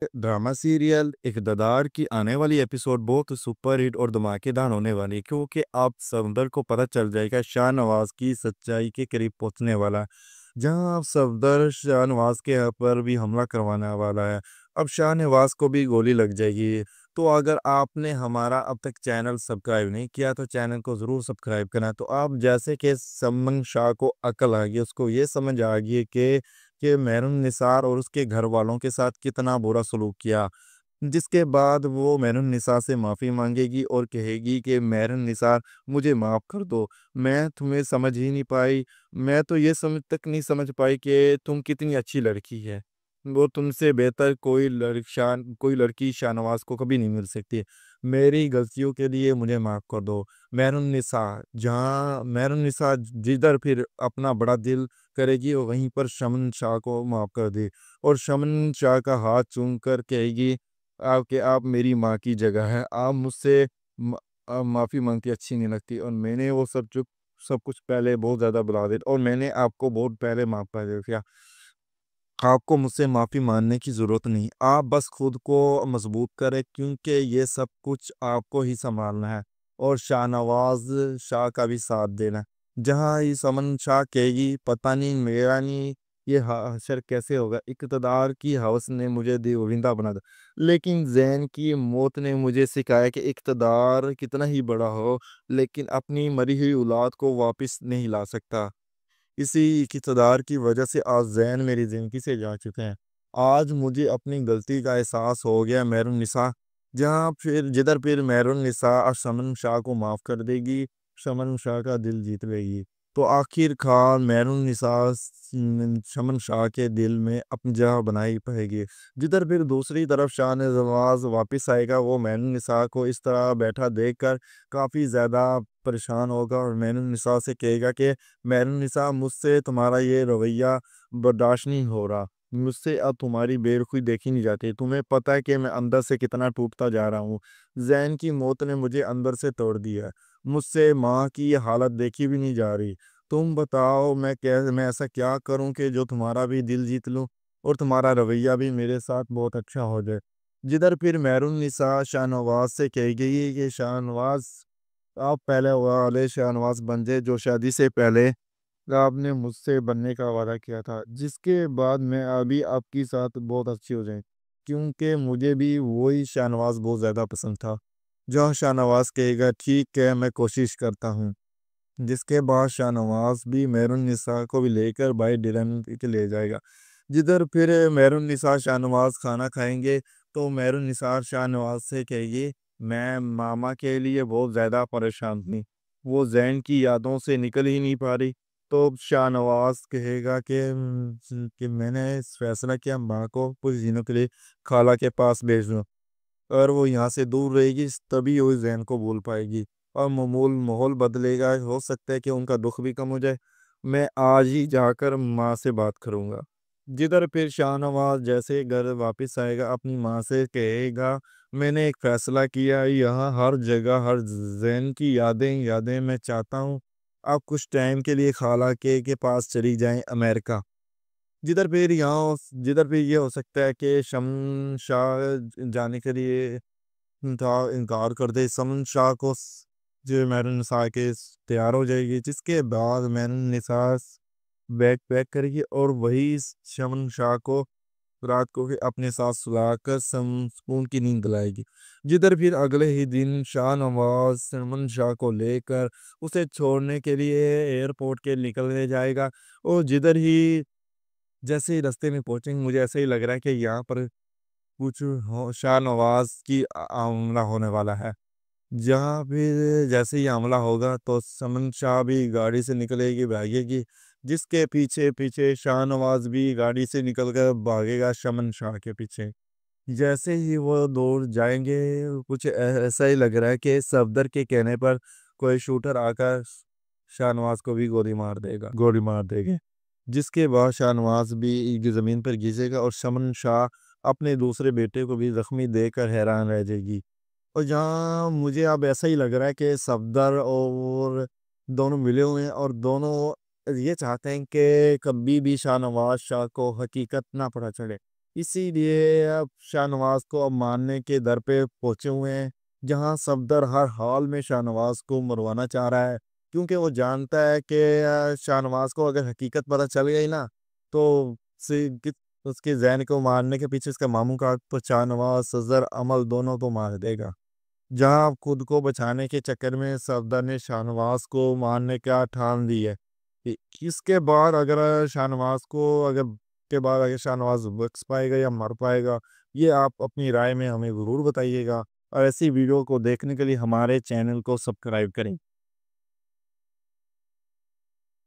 Drama serial इक़्तिदार की आने वाली एपिसोड बहुत सुपर हिट और धमाकेदार होने वाली है, क्योंकि अब सफदर को पता चल जाएगा शाहनवाज की सच्चाई के करीब पहुंचने वाला है। जहां अब सफदर शाहनवाज के यहाँ पर भी हमला करवाने वाला है। अब शाहनवाज को भी गोली लग जाएगी। तो अगर आपने हमारा अब तक चैनल सब्सक्राइब नहीं किया तो चैनल को ज़रूर सब्सक्राइब करना। तो आप जैसे कि समन शाह को अकल आ गई, उसको ये समझ आ गई कि मेहरुन निसार और उसके घर वालों के साथ कितना बुरा सलूक किया। जिसके बाद वो मेहरुन निसार से माफ़ी मांगेगी और कहेगी कि मेहरुन निसार, मुझे माफ़ कर दो। मैं तुम्हें समझ ही नहीं पाई। मैं तो ये समझ तक नहीं समझ पाई कि तुम कितनी अच्छी लड़की है। वो तुमसे बेहतर कोई लड़की शाहनवाज को कभी नहीं मिल सकती। मेरी गलतियों के लिए मुझे माफ़ कर दो। मेहरुन निसा, जहाँ मेहरुन निसा जिधर फिर अपना बड़ा दिल करेगी और वहीं पर शमन शाह को माफ़ कर दे और शमन शाह का हाथ चूम कर कहेगी आप मेरी माँ की जगह है। आप मुझसे माफ़ी मांगती अच्छी नहीं लगती और मैंने वो सब कुछ पहले बहुत ज़्यादा बुला दिया और मैंने आपको बहुत पहले माफ़ कर दिया। आपको मुझसे माफ़ी माँगने की ज़रूरत नहीं। आप बस खुद को मज़बूत करें, क्योंकि ये सब कुछ आपको ही सँभालना है और शाहनवाज़ शाह का भी साथ देना है। जहाँ ये समन शाह कहेगी, पता नहीं मेरा नहीं ये हशर कैसे होगा। इक़्तिदार की हवस ने मुझे दियोलिंदा बना दिया। लेकिन ज़ैन की मौत ने मुझे सिखाया कि इक़्तिदार कितना ही बड़ा हो, लेकिन अपनी मरी हुई औलाद को वापस नहीं ला सकता। इसी इक़्तिदार की वजह से आज ज़ैन मेरी ज़िंदगी से जा चुके हैं। आज मुझे अपनी गलती का एहसास हो गया। मेहरुन निसा, जिधर फिर मेहरुन निसा शमन शाह को माफ़ कर देगी, शमन शाह का दिल जीत लेगी। तो आखिरकार मेहरुन निसा शमन शाह के दिल में अपनी जगह बनाई पाएगी। जिधर फिर दूसरी तरफ शाहनवाज वापस आएगा, वो मेहरुन निसा को इस तरह बैठा देखकर काफ़ी ज़्यादा परेशान होगा और मेहरुन निसा से कहेगा कि मेहरुनिसा, मुझसे तुम्हारा ये रवैया बर्दाश्त नहीं हो रहा। मुझसे अब तुम्हारी बेरुखी देखी नहीं जाती। तुम्हें पता है कि मैं अंदर से कितना टूटता जा रहा हूँ। ज़ैन की मौत ने मुझे अंदर से तोड़ दिया है। मुझसे माँ की ये हालत देखी भी नहीं जा रही। तुम बताओ मैं ऐसा क्या करूँ कि जो तुम्हारा भी दिल जीत लूँ और तुम्हारा रवैया भी मेरे साथ बहुत अच्छा हो जाए। जिधर फिर मेहरुनिसा शाहनवाज से कही गई है कि शाहनवाज, आप पहले वाले शाहनवाज बन जाए जो शादी से पहले आपने मुझसे बनने का वादा किया था, जिसके बाद मैं अभी आपके साथ बहुत अच्छी हो जाए, क्योंकि मुझे भी वही शाहनवाज बहुत ज़्यादा पसंद था। जो शाहनवाज कहेगा ठीक है, मैं कोशिश करता हूँ। जिसके बाद शाहनवाज भी मेहरुनिसा को भी लेकर भाई डिनर के ले जाएगा। जिधर फिर मेहरुनिसा शाहनवाज खाना खाएंगे, तो मेहरुनिसा शाहनवाज से कहेगी, मैं मामा के लिए बहुत ज़्यादा परेशान थी। वो जैन की यादों से निकल ही नहीं पा रही। तो शाहनवाज कहेगा कि मैंने इस फैसला किया माँ को कुछ दिनों के लिए खाला के पास भेज दूँ। अगर वो यहाँ से दूर रहेगी तभी वो ज़ैन को भूल पाएगी और मामूल माहौल बदलेगा। हो सकता है कि उनका दुख भी कम हो जाए। मैं आज ही जाकर माँ से बात करूँगा। जिधर फिर शाहनवाज जैसे घर वापस आएगा, अपनी माँ से कहेगा, मैंने एक फ़ैसला किया, यहाँ हर जगह हर ज़ैन की यादें यादें मैं चाहता हूँ आप कुछ टाइम के लिए खाला के पास चली जाएँ अमेरिका। जिधर फिर ये हो सकता है कि शमन शाह जाने के लिए इनकार कर दे। शमन शाह को जो मेहरुनिसा के तैयार हो जाएगी, जिसके बाद मेहरुनिसा बैग पैक करेगी और वही शमन शाह को रात को भी अपने साथ सुलाकर सुकून की नींद दिलाएगी। जिधर फिर अगले ही दिन शाहनवाज शमन शाह को लेकर उसे छोड़ने के लिए एयरपोर्ट के निकलने जाएगा और जिधर ही जैसे ही रास्ते में पहुँचेंगे, मुझे ऐसा ही लग रहा है कि यहाँ पर कुछ हो शाहनवाज़ की हमला होने वाला है। जहाँ पे जैसे ही हमला होगा तो समन शाह भी गाड़ी से निकलेगी, भागेगी, जिसके पीछे-पीछे शाहनवाज़ भी गाड़ी से निकल कर भागेगा शमन शाह के पीछे। जैसे ही वो दूर जाएँगे, कुछ ऐसा ही लग रहा है कि सफदर के कहने पर कोई शूटर आकर शाहनवाज़ को भी गोली मार देंगे। जिसके बाद शाहनवाज़ भी ज़मीन पर गिरेगा और शमन शाह अपने दूसरे बेटे को भी ज़ख्मी देखकर हैरान रह जाएगी। और जहाँ मुझे अब ऐसा ही लग रहा है कि सफदर और दोनों मिले हुए हैं और दोनों ये चाहते हैं कि कभी भी शाहनवाज़ शाह को हकीकत ना पता चले। इसीलिए अब शाहनवाज को अब मारने के दर पे पहुंचे हुए हैं, जहां सफदर हर हाल में शाहनवाज को मरवाना चाह रहा है, क्योंकि वो जानता है कि शाहनवाज को अगर हकीकत पता चल गई ना, तो उसके जहन को मारने के पीछे उसका मामू का तो शाहनवाज सफदर अमल दोनों को मार देगा। जहां खुद को बचाने के चक्कर में सफदर ने शाहनवाज को मारने का ठान ली है। इसके बाद अगर शाहनवाज को अगर के बाद अगर शाहनवाज बच पाएगा या मर पाएगा, ये आप अपनी राय में हमें ज़रूर बताइएगा। और ऐसी वीडियो को देखने के लिए हमारे चैनल को सब्सक्राइब करें।